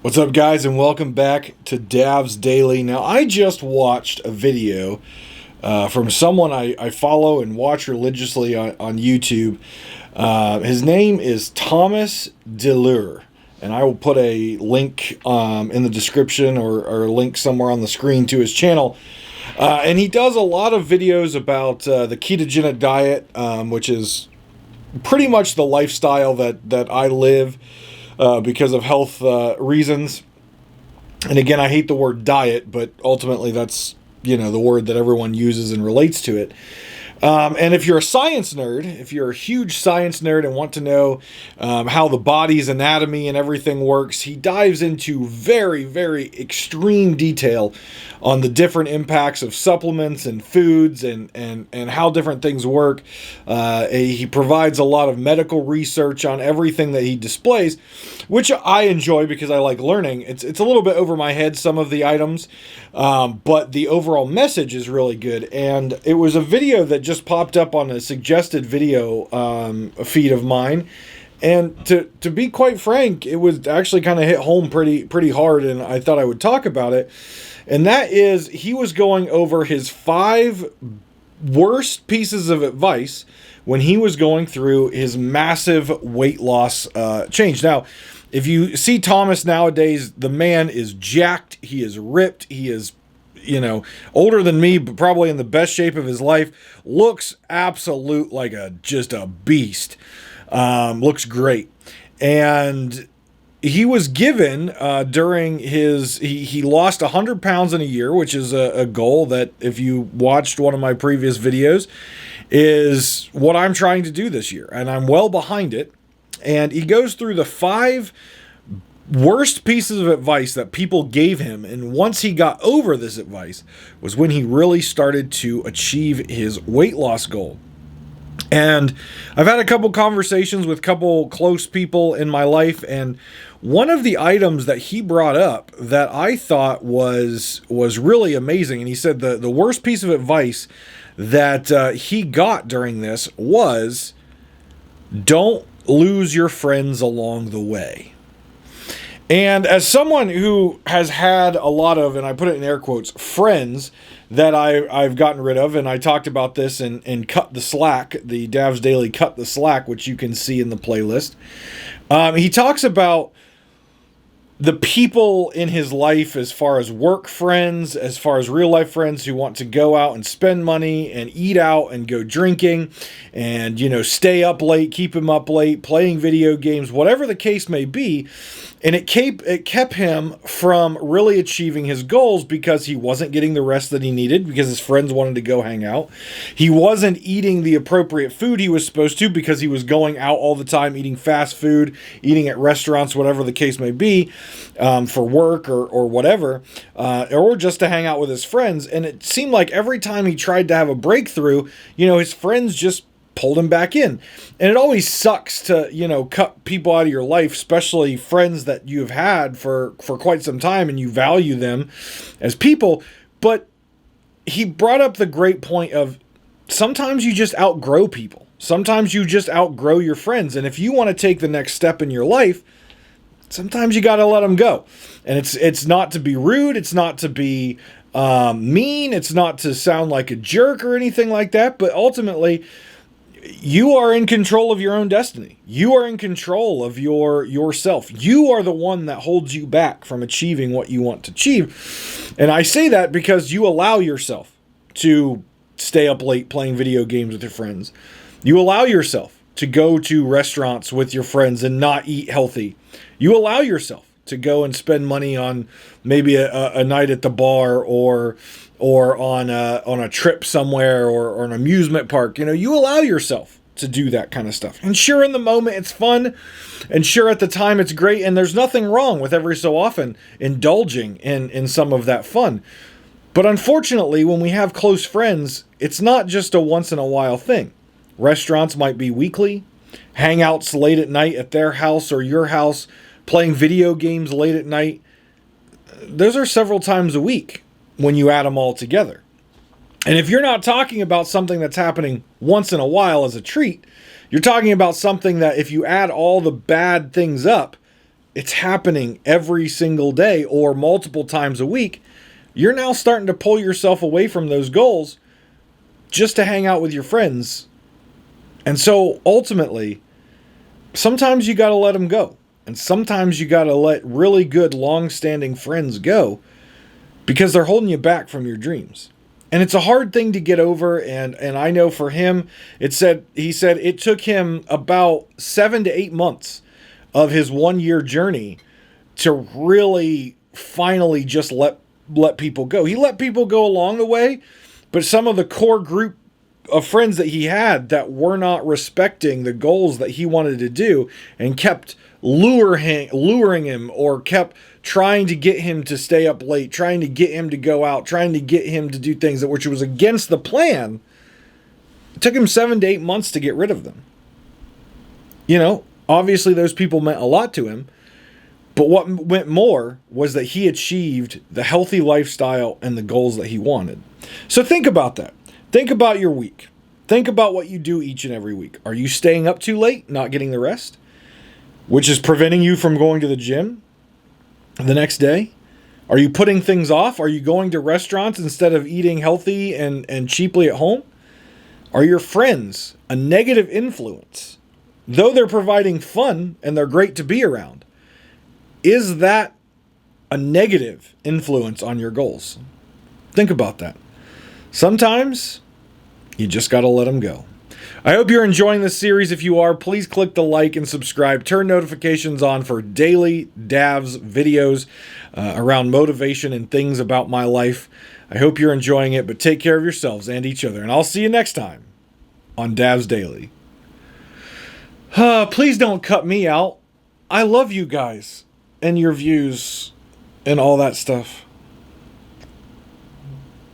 What's up, guys, and welcome back to Dav's Daily. Now, I just watched a video from someone I follow and watch religiously on YouTube. His name is Thomas DeLauer, and I will put a link in the description or a link somewhere on the screen to his channel. And he does a lot of videos about the ketogenic diet, which is pretty much the lifestyle that I live because of health reasons. And again, I hate the word diet, but ultimately that's, the word that everyone uses and relates to it. And if you're a science nerd, if you're a huge science nerd and want to know how the body's anatomy and everything works, he dives into very, very extreme detail on the different impacts of supplements and foods and how different things work. He provides a lot of medical research on everything that he displays, which I enjoy because I like learning. It's a little bit over my head, some of the items, but the overall message is really good. And it was a video that just popped up on a suggested video feed of mine, and to be quite frank, it was actually kind of hit home pretty hard, and I thought I would talk about it. And that is, he was going over his 5 worst pieces of advice when he was going through his massive weight loss change. Now, if you see Thomas nowadays, the man is jacked, he is ripped, he is older than me, but probably in the best shape of his life. Looks absolute like just a beast. Looks great. And he was given during his, he lost 100 pounds in a year, which is a goal that, if you watched one of my previous videos, is what I'm trying to do this year. And I'm well behind it. And he goes through the 5 worst pieces of advice that people gave him, and once he got over this advice was when he really started to achieve his weight loss goal. And I've had a couple conversations with a couple close people in my life, and one of the items that he brought up that I thought was really amazing, and he said the worst piece of advice that he got during this was, don't lose your friends along the way. And as someone who has had a lot of, and I put it in air quotes, friends that I've gotten rid of, and I talked about this in Cut the Slack, the Dav's Daily Cut the Slack, which you can see in the playlist. He talks about the people in his life as far as work friends, as far as real life friends who want to go out and spend money and eat out and go drinking and, stay up late, keep him up late, playing video games, whatever the case may be. And it kept him from really achieving his goals because he wasn't getting the rest that he needed because his friends wanted to go hang out. He wasn't eating the appropriate food he was supposed to because he was going out all the time, eating fast food, eating at restaurants, whatever the case may be, for work or whatever, or just to hang out with his friends. And it seemed like every time he tried to have a breakthrough, his friends just pulled him back in. And it always sucks to, cut people out of your life, especially friends that you've had for quite some time and you value them as people. But he brought up the great point of sometimes you just outgrow people. Sometimes you just outgrow your friends. And if you want to take the next step in your life, sometimes you got to let them go. And it's not to be rude. It's not to be mean. It's not to sound like a jerk or anything like that. But ultimately, you are in control of your own destiny. You are in control of yourself. You are the one that holds you back from achieving what you want to achieve. And I say that because you allow yourself to stay up late playing video games with your friends. You allow yourself to go to restaurants with your friends and not eat healthy. You allow yourself to go and spend money on maybe a night at the bar or on a trip somewhere or an amusement park. You allow yourself to do that kind of stuff. And sure, in the moment it's fun, and sure, at the time it's great, and there's nothing wrong with every so often indulging in some of that fun. But unfortunately, when we have close friends, it's not just a once in a while thing. Restaurants might be weekly, hangouts late at night at their house or your house, playing video games late at night. Those are several times a week when you add them all together. And if you're not talking about something that's happening once in a while as a treat, you're talking about something that if you add all the bad things up, it's happening every single day or multiple times a week, you're now starting to pull yourself away from those goals just to hang out with your friends. And so ultimately, sometimes you got to let them go. And sometimes you got to let really good, long-standing friends go because they're holding you back from your dreams. And it's a hard thing to get over. And I know for him, he said it took him about 7 to 8 months of his 1-year journey to really finally just let people go. He let people go along the way, but some of the core group of friends that he had that were not respecting the goals that he wanted to do and kept luring him or kept trying to get him to stay up late, trying to get him to go out, trying to get him to do things that which was against the plan. It took him 7 to 8 months to get rid of them. You know, obviously those people meant a lot to him, but what went more was that he achieved the healthy lifestyle and the goals that he wanted. So think about that. Think about your week. Think about what you do each and every week. Are you staying up too late, not getting the rest, which is preventing you from going to the gym the next day? Are you putting things off? Are you going to restaurants instead of eating healthy and cheaply at home? Are your friends a negative influence? Though they're providing fun and they're great to be around, is that a negative influence on your goals? Think about that. Sometimes you just got to let them go. I hope you're enjoying this series. If you are, please click the like and subscribe. Turn notifications on for daily Davs videos around motivation and things about my life. I hope you're enjoying it, but take care of yourselves and each other. And I'll see you next time on Davs Daily. Please don't cut me out. I love you guys and your views and all that stuff.